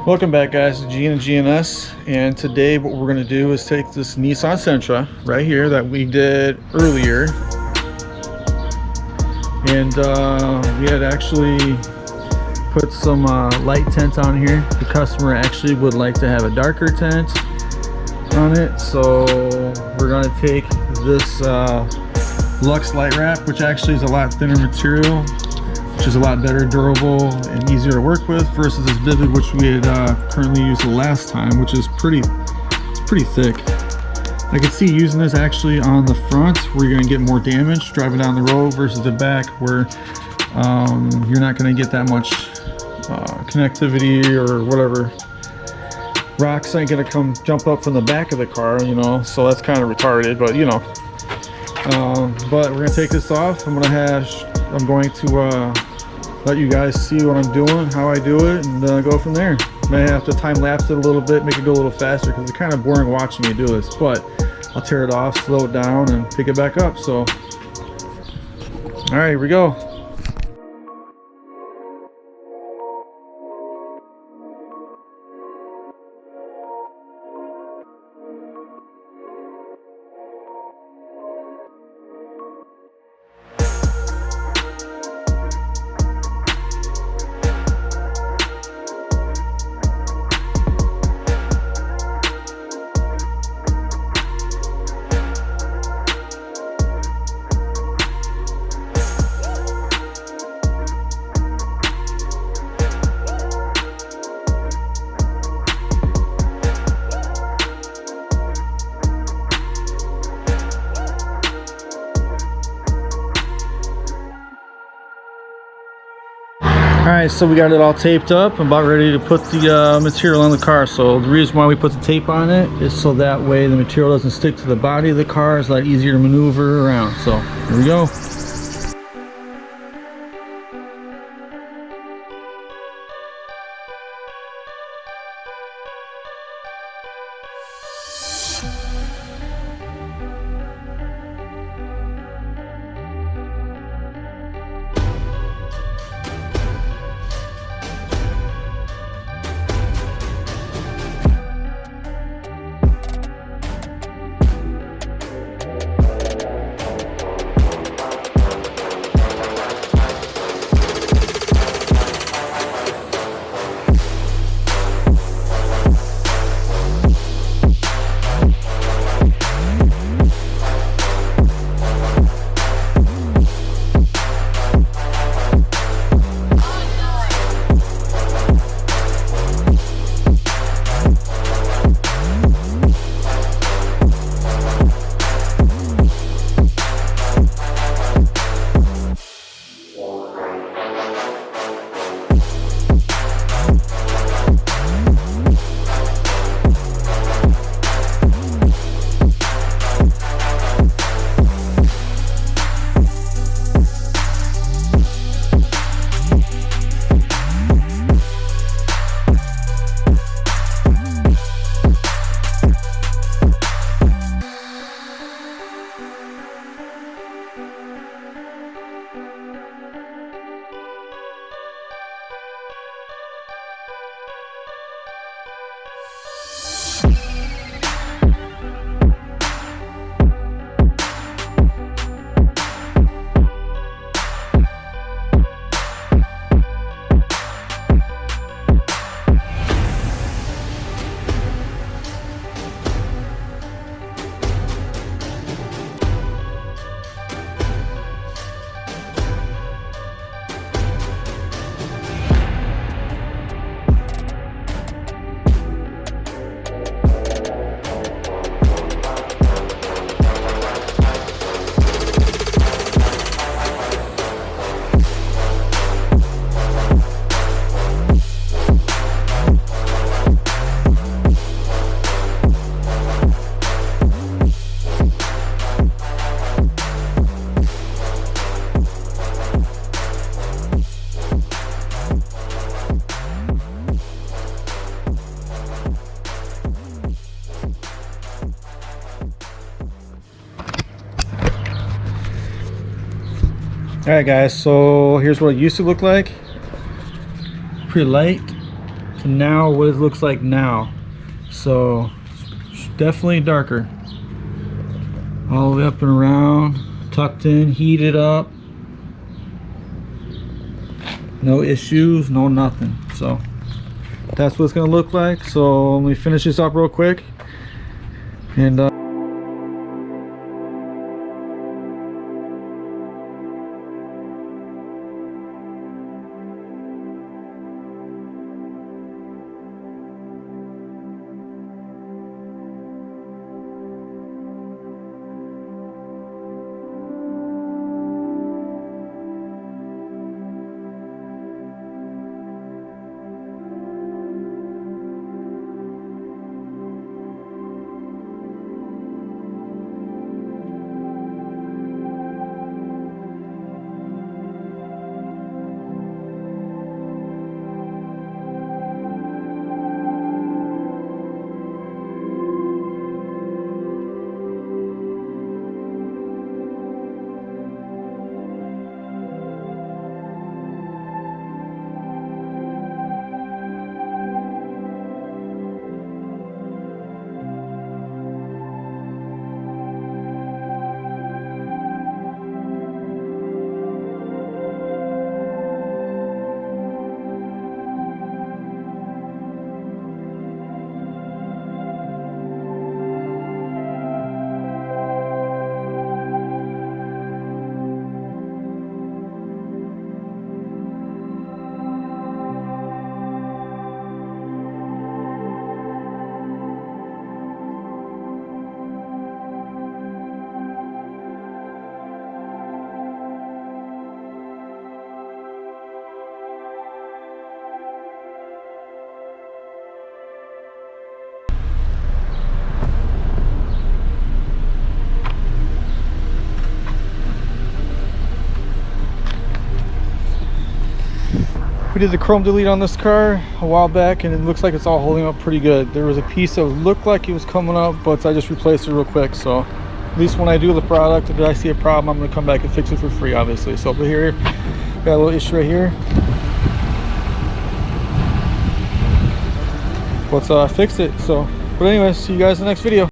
Welcome back, guys, to Gene and GNS, and today what we're going to do is take this Nissan Sentra right here that we did earlier, and we had actually put some light tint on here. The customer actually would like to have a darker tint on it, so we're going to take this Luxe light wrap, which actually is a lot thinner material, which is a lot better, durable, and easier to work with, versus this Vivid, which we had currently used the last time, which is pretty thick. I can see using this actually on the front, where you're going to get more damage driving down the road, versus the back, where you're not going to get that much connectivity or whatever. Rocks ain't going to come jump up from the back of the car, you know, so that's kind of retarded, but you know. But we're going to take this off. I'm going to let you guys see what I'm doing, how I do it, and go from there. May have to time lapse it a little bit, make it go a little faster, because it's kind of boring watching me do this, but I'll tear it off, slow it down, and pick it back up. So all right, here we go. Alright, so we got it all taped up. I'm about ready to put the material on the car. So the reason why we put the tape on it is so that way the material doesn't stick to the body of the car. It's a lot easier to maneuver around. So here we go. Alright guys, so here's what it used to look like. Pretty light. to now what it looks like now. So definitely darker. All the way up and around, tucked in, heated up. No issues, no nothing. So that's what it's gonna look like. So let me finish this up real quick. And we did the chrome delete on this car a while back, and it looks like it's all holding up pretty good. There was a piece that looked like it was coming up, but I just replaced it real quick. So at least when I do the product, if I see a problem, I'm gonna come back and fix it for free, obviously. So over here, got a little issue right here. Let's fix it. So, but anyways, see you guys in the next video.